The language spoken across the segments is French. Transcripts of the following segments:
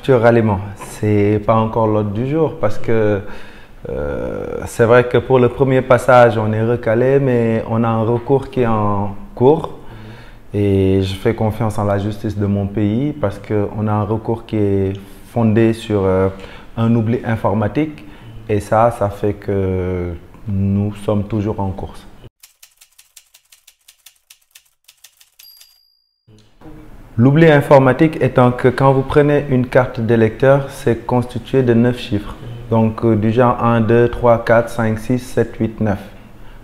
futur ralliement, c'est pas encore l'ordre du jour parce que c'est vrai que pour le premier passage, on est recalé, mais on a un recours qui est en cours et je fais confiance en la justice de mon pays parce qu'on a un recours qui est fondé sur un oubli informatique et ça fait que nous sommes toujours en course. L'oubli informatique étant que quand vous prenez une carte d'électeur, c'est constitué de 9 chiffres. Donc du genre 1, 2, 3, 4, 5, 6, 7, 8, 9.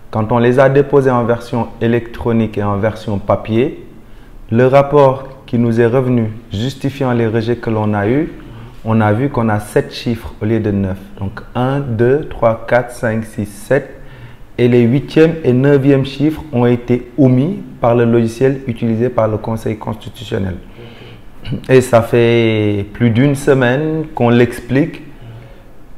Quand on les a déposés en version électronique et en version papier, le rapport qui nous est revenu justifiant les rejets que l'on a eus, on a vu qu'on a 7 chiffres au lieu de 9. Donc 1, 2, 3, 4, 5, 6, 7. Et les 8e et 9e chiffres ont été omis par le logiciel utilisé par le Conseil constitutionnel. Et ça fait plus d'une semaine qu'on l'explique,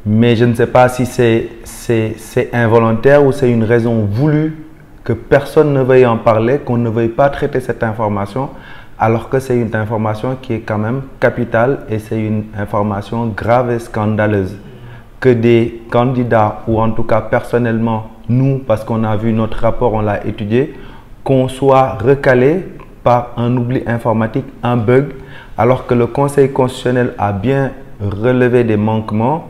mais je ne sais pas si c'est involontaire ou c'est une raison voulue que personne ne veuille en parler, qu'on ne veuille pas traiter cette information, alors que c'est une information qui est quand même capitale et c'est une information grave et scandaleuse. Que des candidats, ou en tout cas personnellement, nous, parce qu'on a vu notre rapport, on l'a étudié, qu'on soit recalé par un oubli informatique, un bug, alors que le Conseil constitutionnel a bien relevé des manquements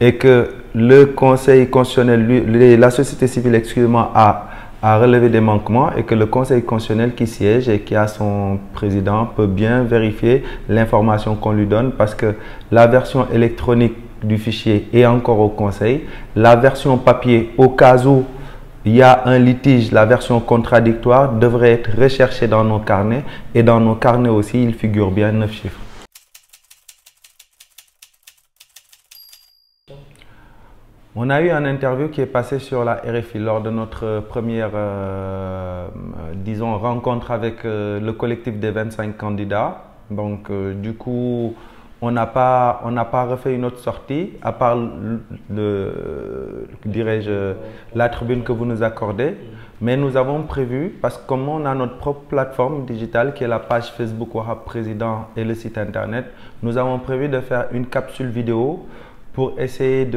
et que le Conseil constitutionnel, la société civile, excusez-moi, a relevé des manquements et que le Conseil constitutionnel qui siège et qui a son président peut bien vérifier l'information qu'on lui donne parce que la version électronique du fichier est encore au Conseil. La version papier, au cas où il y a un litige, la version contradictoire devrait être recherchée dans nos carnets et dans nos carnets aussi, il figure bien 9 chiffres. On a eu une interview qui est passée sur la RFI lors de notre première, disons, rencontre avec le collectif des 25 candidats. Donc, du coup, on n'a pas refait une autre sortie, à part la tribune que vous nous accordez. Mais nous avons prévu, parce que comme on a notre propre plateforme digitale qui est la page Facebook Wahab Président et le site internet, nous avons prévu de faire une capsule vidéo pour essayer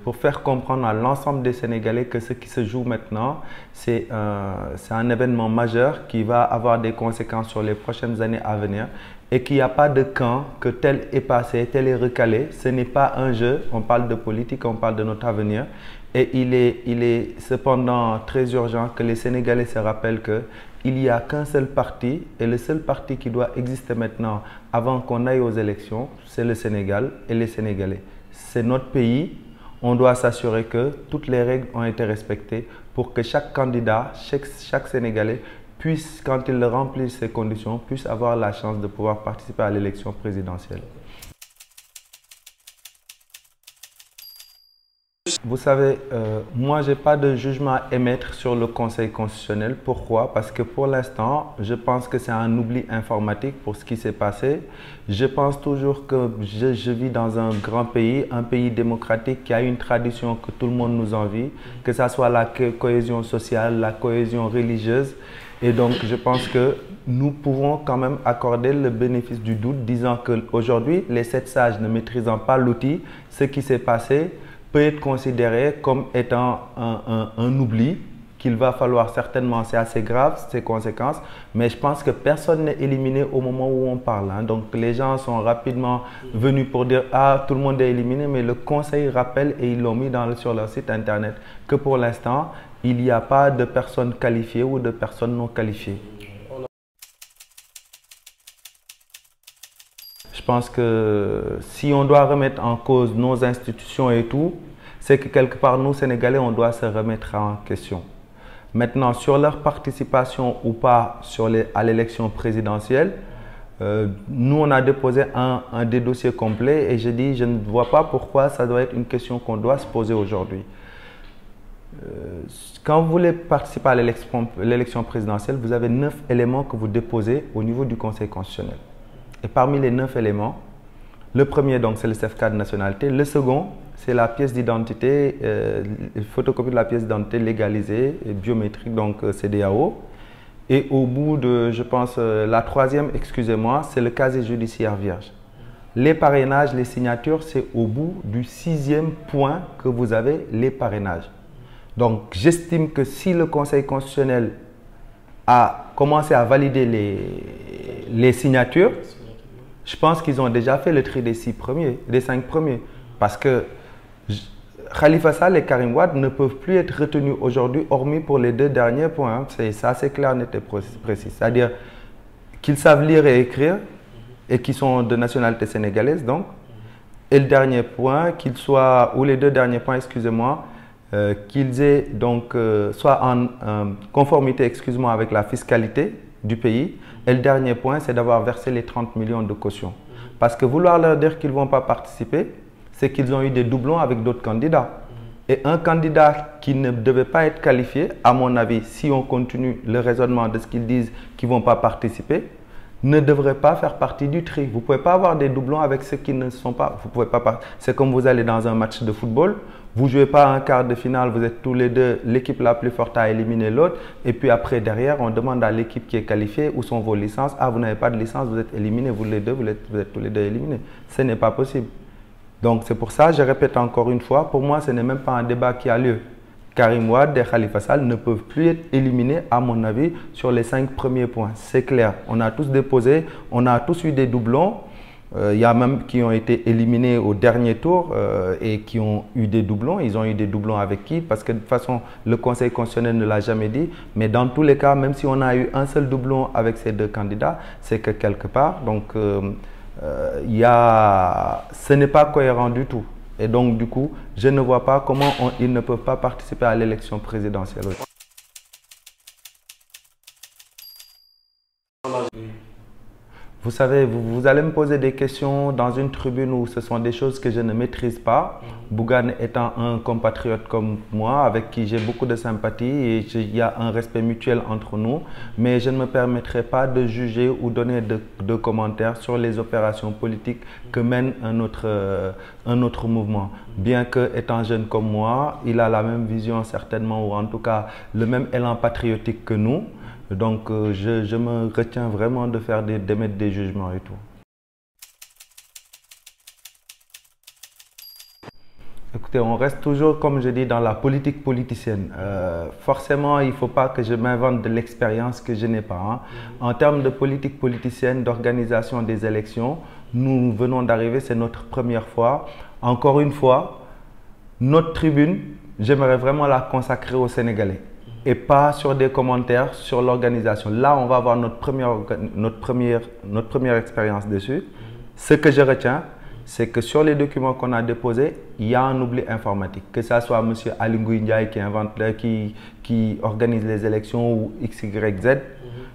pour faire comprendre à l'ensemble des Sénégalais que ce qui se joue maintenant, c'est un événement majeur qui va avoir des conséquences sur les prochaines années à venir et qu'il n'y a pas de camp, que tel est passé, tel est recalé. Ce n'est pas un jeu, on parle de politique, on parle de notre avenir. Et il est cependant très urgent que les Sénégalais se rappellent qu'il n'y a qu'un seul parti et le seul parti qui doit exister maintenant avant qu'on aille aux élections, c'est le Sénégal et les Sénégalais. C'est notre pays, on doit s'assurer que toutes les règles ont été respectées pour que chaque candidat, chaque Sénégalais puisse, quand il remplit ces conditions, puisse avoir la chance de pouvoir participer à l'élection présidentielle. Vous savez, moi, je n'ai pas de jugement à émettre sur le Conseil constitutionnel. Pourquoi? Parce que pour l'instant, je pense que c'est un oubli informatique pour ce qui s'est passé. Je pense toujours que je vis dans un grand pays, un pays démocratique qui a une tradition que tout le monde nous envie, que ce soit la cohésion sociale, la cohésion religieuse. Et donc, je pense que nous pouvons quand même accorder le bénéfice du doute, disant qu'aujourd'hui, les 7 sages ne maîtrisant pas l'outil, ce qui s'est passé peut être considéré comme étant un oubli qu'il va falloir certainement, c'est assez grave, ces conséquences, mais je pense que personne n'est éliminé au moment où on parle. Hein. Donc les gens sont rapidement venus pour dire « Ah, tout le monde est éliminé », mais le Conseil rappelle et ils l'ont mis sur leur site internet que pour l'instant, il n'y a pas de personnes qualifiées ou de personnes non qualifiées. Je pense que si on doit remettre en cause nos institutions et tout, c'est que quelque part, nous, Sénégalais, on doit se remettre en question. Maintenant, sur leur participation ou pas à l'élection présidentielle, nous, on a déposé des dossiers complets et je dis, je ne vois pas pourquoi ça doit être une question qu'on doit se poser aujourd'hui. Quand vous voulez participer à l'élection présidentielle, vous avez 9 éléments que vous déposez au niveau du Conseil constitutionnel. Et parmi les 9 éléments, le premier, donc, c'est le certificat de nationalité. Le second, c'est la pièce d'identité, photocopie de la pièce d'identité légalisée et biométrique, donc CEDEAO. Et au bout de, je pense, la troisième, excusez-moi, c'est le casier judiciaire vierge. Les parrainages, les signatures, c'est au bout du 6e point que vous avez les parrainages. Donc, j'estime que si le Conseil constitutionnel a commencé à valider les signatures, je pense qu'ils ont déjà fait le tri des 5 premiers. Parce que Khalifa Sall et Karim Wade ne peuvent plus être retenus aujourd'hui, hormis pour les 2 derniers points. C'est assez clair, net et précis. C'est-à-dire qu'ils savent lire et écrire et qui sont de nationalité sénégalaise, donc. Et le dernier point, ou les 2 derniers points, excusez-moi, qu'ils aient donc soit en conformité, excusez-moi, avec la fiscalité du pays. Et le dernier point, c'est d'avoir versé les 30 millions de caution. Parce que vouloir leur dire qu'ils ne vont pas participer, c'est qu'ils ont eu des doublons avec d'autres candidats. Et un candidat qui ne devait pas être qualifié, à mon avis, si on continue le raisonnement de ce qu'ils disent qu'ils ne vont pas participer, ne devrait pas faire partie du tri. Vous ne pouvez pas avoir des doublons avec ceux qui ne sont pas. Vous pouvez pas. C'est comme vous allez dans un match de football, vous ne jouez pas un quart de finale, vous êtes tous les deux, l'équipe la plus forte a éliminé l'autre, et puis après, derrière, on demande à l'équipe qui est qualifiée où sont vos licences. Ah, vous n'avez pas de licence, vous êtes éliminés, vous êtes tous les deux éliminés. Ce n'est pas possible. Donc c'est pour ça, je répète encore une fois, pour moi, ce n'est même pas un débat qui a lieu. Karim Wade et Khalifa Sall ne peuvent plus être éliminés, à mon avis, sur les 5 premiers points. C'est clair. On a tous déposé, on a tous eu des doublons. Il y a même qui ont été éliminés au dernier tour et qui ont eu des doublons. Ils ont eu des doublons avec qui? Parce que de toute façon, le Conseil constitutionnel ne l'a jamais dit. Mais dans tous les cas, même si on a eu un seul doublon avec ces 2 candidats, c'est que quelque part, donc, ce n'est pas cohérent du tout. Et donc, du coup, je ne vois pas comment ils ne peuvent pas participer à l'élection présidentielle. Vous savez, vous allez me poser des questions dans une tribune où ce sont des choses que je ne maîtrise pas. Bougane étant un compatriote comme moi, avec qui j'ai beaucoup de sympathie et il y a un respect mutuel entre nous. Mais je ne me permettrai pas de juger ou donner de commentaires sur les opérations politiques que mène un autre mouvement. Bien que, étant jeune comme moi, il a la même vision certainement, ou en tout cas le même élan patriotique que nous. Donc, je me retiens vraiment d'émettre des jugements et tout. Écoutez, on reste toujours, comme je dis, dans la politique politicienne. Forcément, il ne faut pas que je m'invente de l'expérience que je n'ai pas. Hein. En termes de politique politicienne, d'organisation des élections, nous venons d'arriver, c'est notre première fois. Encore une fois, notre tribune, j'aimerais vraiment la consacrer aux Sénégalais. Et pas sur des commentaires sur l'organisation. Là, on va avoir notre première expérience dessus. Ce que je retiens, c'est que sur les documents qu'on a déposés, il y a un oubli informatique. Que ce soit M. Aly Ngouille Ndiaye qui organise les élections ou XYZ,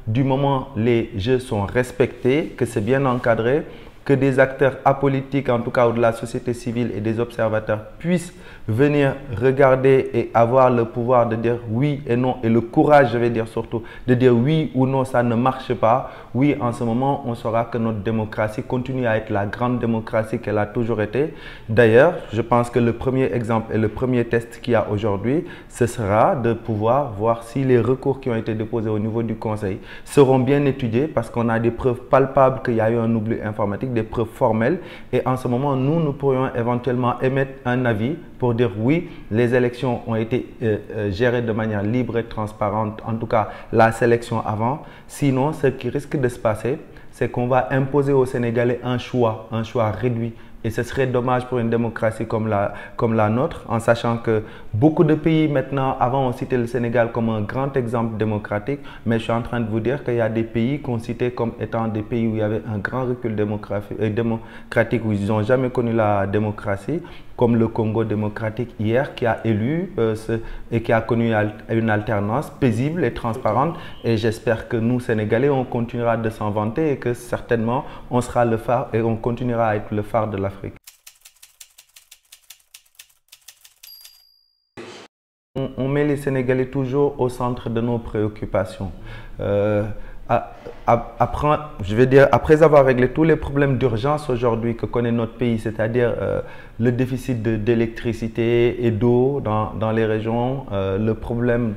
du moment où les jeux sont respectés, que c'est bien encadré, que des acteurs apolitiques, en tout cas ou de la société civile et des observateurs puissent venir regarder et avoir le pouvoir de dire oui et non, et le courage, je vais dire surtout, de dire oui ou non, ça ne marche pas. Oui, en ce moment, on saura que notre démocratie continue à être la grande démocratie qu'elle a toujours été. D'ailleurs, je pense que le premier exemple et le premier test qu'il y a aujourd'hui, ce sera de pouvoir voir si les recours qui ont été déposés au niveau du Conseil seront bien étudiés, parce qu'on a des preuves palpables qu'il y a eu un oubli informatique, des preuves formelles. Et en ce moment, nous pourrions éventuellement émettre un avis pour dire oui, les élections ont été gérées de manière libre et transparente, en tout cas la sélection avant. Sinon, ce qui risque de se passer, c'est qu'on va imposer aux Sénégalais un choix réduit. Et ce serait dommage pour une démocratie comme la nôtre, en sachant que beaucoup de pays maintenant, avant on citait le Sénégal comme un grand exemple démocratique, mais je suis en train de vous dire qu'il y a des pays qu'on citait comme étant des pays où il y avait un grand recul démocratique, où ils n'ont jamais connu la démocratie, comme le Congo démocratique hier, qui a élu et qui a connu une alternance paisible et transparente. Et j'espère que nous, Sénégalais, on continuera de s'en vanter et que certainement, on sera le phare et on continuera à être le phare de l'Afrique. On met les Sénégalais toujours au centre de nos préoccupations. je vais dire, après avoir réglé tous les problèmes d'urgence aujourd'hui que connaît notre pays, c'est-à-dire le déficit d'électricité et d'eau dans les régions, le problème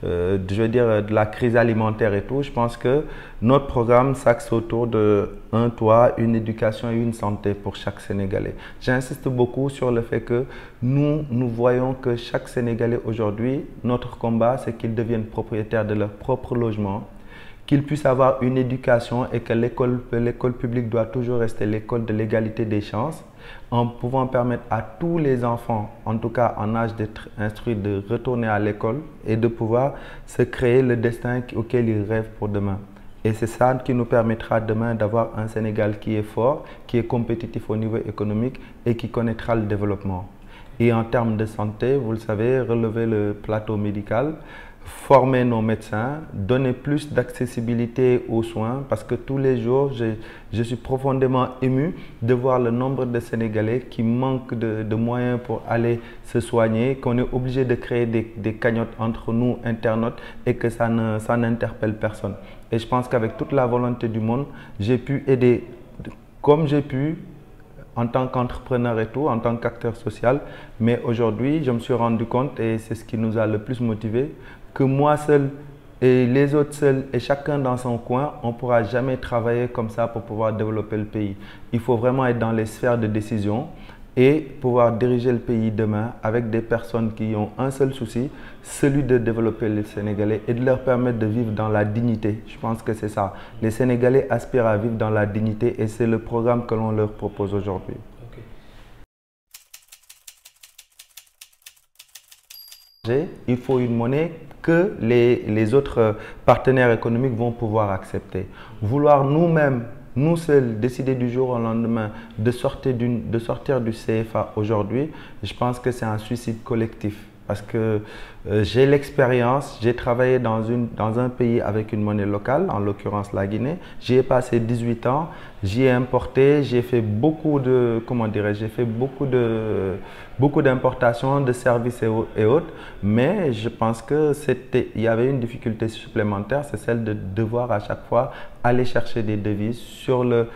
je veux dire, de la crise alimentaire et tout, je pense que notre programme s'axe autour de un toit, une éducation et une santé pour chaque Sénégalais. J'insiste beaucoup sur le fait que nous voyons que chaque Sénégalais aujourd'hui, notre combat, c'est qu'ils deviennent propriétaires de leur propre logement, qu'ils puissent avoir une éducation et que l'école publique doit toujours rester l'école de l'égalité des chances, en pouvant permettre à tous les enfants, en tout cas en âge d'être instruits, de retourner à l'école et de pouvoir se créer le destin auquel ils rêvent pour demain. Et c'est ça qui nous permettra demain d'avoir un Sénégal qui est fort, qui est compétitif au niveau économique et qui connaîtra le développement. Et en termes de santé, vous le savez, relever le plateau médical, former nos médecins, donner plus d'accessibilité aux soins parce que tous les jours, je suis profondément ému de voir le nombre de Sénégalais qui manquent de moyens pour aller se soigner, qu'on est obligé de créer des cagnottes entre nous, internautes, et que ça n'interpelle personne. Et je pense qu'avec toute la volonté du monde, j'ai pu aider comme j'ai pu en tant qu'entrepreneur et tout, en tant qu'acteur social. Mais aujourd'hui, je me suis rendu compte, et c'est ce qui nous a le plus motivés, que moi seul et les autres seuls et chacun dans son coin, on ne pourra jamais travailler comme ça pour pouvoir développer le pays. Il faut vraiment être dans les sphères de décision et pouvoir diriger le pays demain avec des personnes qui ont un seul souci, celui de développer les Sénégalais et de leur permettre de vivre dans la dignité. Je pense que c'est ça. Les Sénégalais aspirent à vivre dans la dignité et c'est le programme que l'on leur propose aujourd'hui. Il faut une monnaie que les autres partenaires économiques vont pouvoir accepter. Vouloir nous-mêmes, nous seuls, décider du jour au lendemain de sortir du CFA aujourd'hui, je pense que c'est un suicide collectif. Parce que j'ai l'expérience, j'ai travaillé dans un pays avec une monnaie locale, en l'occurrence la Guinée. J'y ai passé 18 ans, j'y ai importé, j'ai fait beaucoup de, j'ai fait beaucoup d'importations, de services et autres. Mais je pense qu'il y avait une difficulté supplémentaire, c'est celle de devoir à chaque fois aller chercher des devises sur le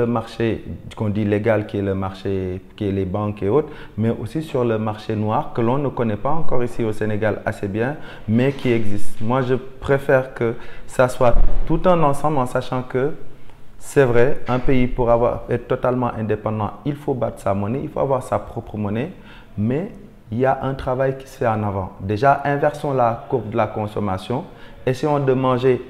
marché qu'on dit légal, qui est le marché, qui est les banques et autres, mais aussi sur le marché noir que l'on ne connaît pas encore ici au Sénégal assez bien, mais qui existe. Moi, je préfère que ça soit tout un ensemble en sachant que c'est vrai, un pays pour être totalement indépendant, il faut battre sa monnaie, il faut avoir sa propre monnaie, mais il y a un travail qui se fait en avant. Déjà, inversons la courbe de la consommation, essayons de manger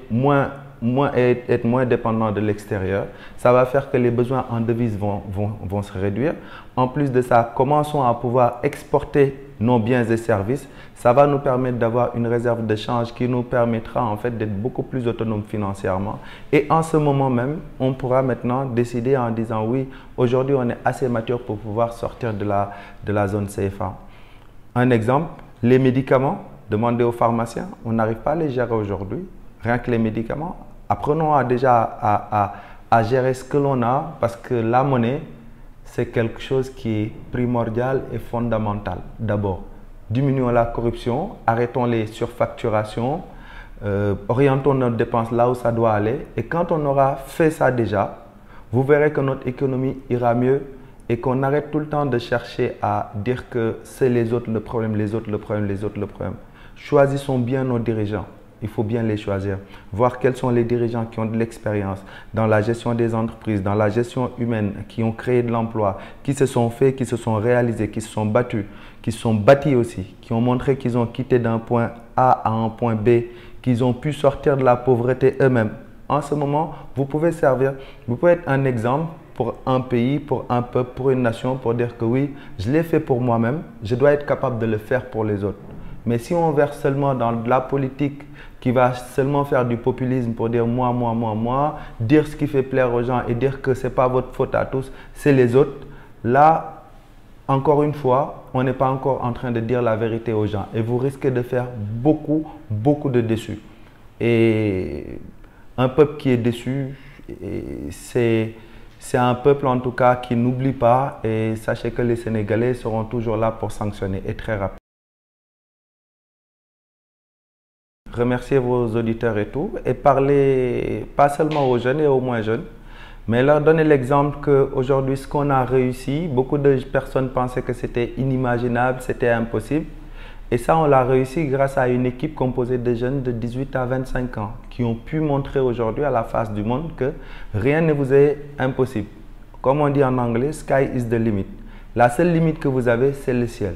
et être moins dépendant de l'extérieur. Ça va faire que les besoins en devises vont se réduire. En plus de ça, commençons à pouvoir exporter nos biens et services. Ça va nous permettre d'avoir une réserve de change qui nous permettra en fait d'être beaucoup plus autonome financièrement. Et en ce moment même, on pourra maintenant décider en disant oui, aujourd'hui on est assez mature pour pouvoir sortir de la zone CFA. Un exemple, les médicaments, demandez aux pharmaciens, on n'arrive pas à les gérer aujourd'hui. Rien que les médicaments, apprenons à gérer ce que l'on a parce que la monnaie, c'est quelque chose qui est primordial et fondamental. D'abord, diminuons la corruption, arrêtons les surfacturations, orientons nos dépenses là où ça doit aller. Et quand on aura fait ça déjà, vous verrez que notre économie ira mieux et qu'on arrête tout le temps de chercher à dire que c'est les autres le problème, les autres le problème, les autres le problème. Choisissons bien nos dirigeants. Il faut bien les choisir, voir quels sont les dirigeants qui ont de l'expérience dans la gestion des entreprises, dans la gestion humaine, qui ont créé de l'emploi, qui se sont faits, qui se sont réalisés, qui se sont battus, qui se sont bâtis aussi, qui ont montré qu'ils ont quitté d'un point A à un point B, qu'ils ont pu sortir de la pauvreté eux-mêmes. En ce moment, vous pouvez servir, vous pouvez être un exemple pour un pays, pour un peuple, pour une nation, pour dire que oui, je l'ai fait pour moi-même, je dois être capable de le faire pour les autres. Mais si on verse seulement dans de la politique qui va seulement faire du populisme pour dire moi, dire ce qui fait plaire aux gens et dire que ce n'est pas votre faute à tous, c'est les autres, là, encore une fois, on n'est pas encore en train de dire la vérité aux gens et vous risquez de faire beaucoup de déçus. Et un peuple qui est déçu, c'est un peuple en tout cas qui n'oublie pas et sachez que les Sénégalais seront toujours là pour sanctionner et très rapidement. remercier vos auditeurs et tout, et parler pas seulement aux jeunes et aux moins jeunes, mais leur donner l'exemple qu'aujourd'hui, ce qu'on a réussi, beaucoup de personnes pensaient que c'était inimaginable, c'était impossible. Et ça, on l'a réussi grâce à une équipe composée de jeunes de 18 à 25 ans qui ont pu montrer aujourd'hui à la face du monde que rien ne vous est impossible. Comme on dit en anglais, sky is the limit. La seule limite que vous avez, c'est le ciel,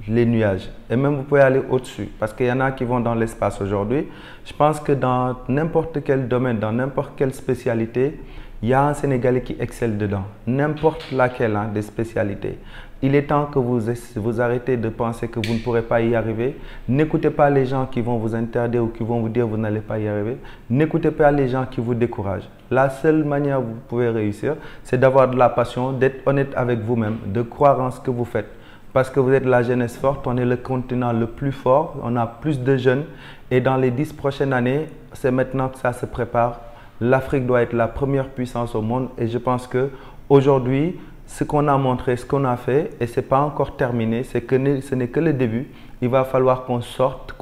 les nuages. Et même vous pouvez aller au-dessus parce qu'il y en a qui vont dans l'espace aujourd'hui. Je pense que dans n'importe quel domaine, dans n'importe quelle spécialité, il y a un Sénégalais qui excelle dedans, n'importe laquelle des spécialités. Il est temps que vous arrêtez de penser que vous ne pourrez pas y arriver. N'écoutez pas les gens qui vont vous interdire ou qui vont vous dire que vous n'allez pas y arriver. N'écoutez pas les gens qui vous découragent. La seule manière où vous pouvez réussir, c'est d'avoir de la passion, d'être honnête avec vous-même, de croire en ce que vous faites. Parce que vous êtes la jeunesse forte, on est le continent le plus fort, on a plus de jeunes. Et dans les 10 prochaines années, c'est maintenant que ça se prépare. L'Afrique doit être la première puissance au monde et je pense qu'aujourd'hui, ce qu'on a montré, ce qu'on a fait, et ce n'est pas encore terminé, ce n'est que le début. Il va falloir qu'on sorte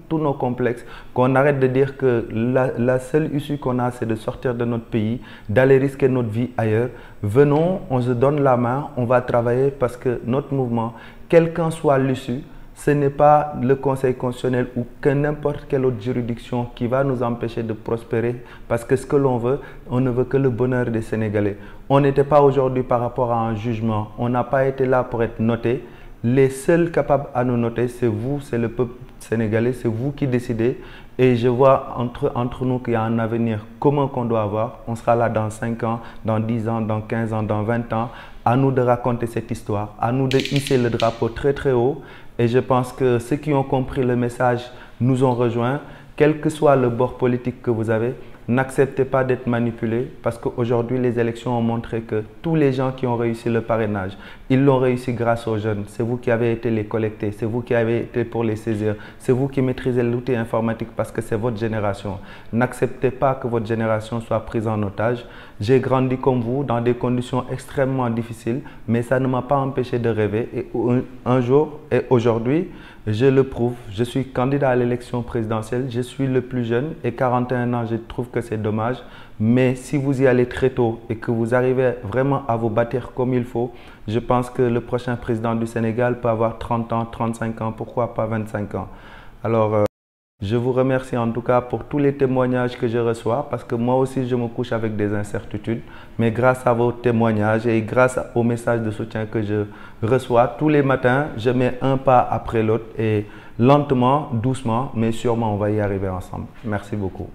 tous nos complexes, qu'on arrête de dire que la seule issue qu'on a, c'est de sortir de notre pays, d'aller risquer notre vie ailleurs. Venons, on se donne la main, on va travailler parce que notre mouvement, quelle qu'en soit l'issue, ce n'est pas le Conseil constitutionnel ou que n'importe quelle autre juridiction qui va nous empêcher de prospérer parce que ce que l'on veut, on ne veut que le bonheur des Sénégalais. On n'était pas aujourd'hui par rapport à un jugement, on n'a pas été là pour être noté. Les seuls capables à nous noter, c'est vous, c'est le peuple sénégalais, c'est vous qui décidez. Et je vois entre nous qu'il y a un avenir commun qu'on doit avoir. On sera là dans 5 ans, dans 10 ans, dans 15 ans, dans 20 ans. À nous de raconter cette histoire, à nous de hisser le drapeau très très haut. Et je pense que ceux qui ont compris le message nous ont rejoints. Quel que soit le bord politique que vous avez, n'acceptez pas d'être manipulé parce qu'aujourd'hui, les élections ont montré que tous les gens qui ont réussi le parrainage, ils l'ont réussi grâce aux jeunes. C'est vous qui avez été les collecter, c'est vous qui avez été pour les saisir, c'est vous qui maîtrisez l'outil informatique parce que c'est votre génération. N'acceptez pas que votre génération soit prise en otage. J'ai grandi comme vous dans des conditions extrêmement difficiles, mais ça ne m'a pas empêché de rêver. Et un jour et aujourd'hui, je le prouve. Je suis candidat à l'élection présidentielle, je suis le plus jeune et 41 ans, je trouve que c'est dommage. Mais si vous y allez très tôt et que vous arrivez vraiment à vous bâtir comme il faut, je pense que le prochain président du Sénégal peut avoir 30 ans, 35 ans, pourquoi pas 25 ans. Alors, je vous remercie en tout cas pour tous les témoignages que je reçois parce que moi aussi je me couche avec des incertitudes. Mais grâce à vos témoignages et grâce aux messages de soutien que je reçois, tous les matins, je mets un pas après l'autre et lentement, doucement, mais sûrement on va y arriver ensemble. Merci beaucoup.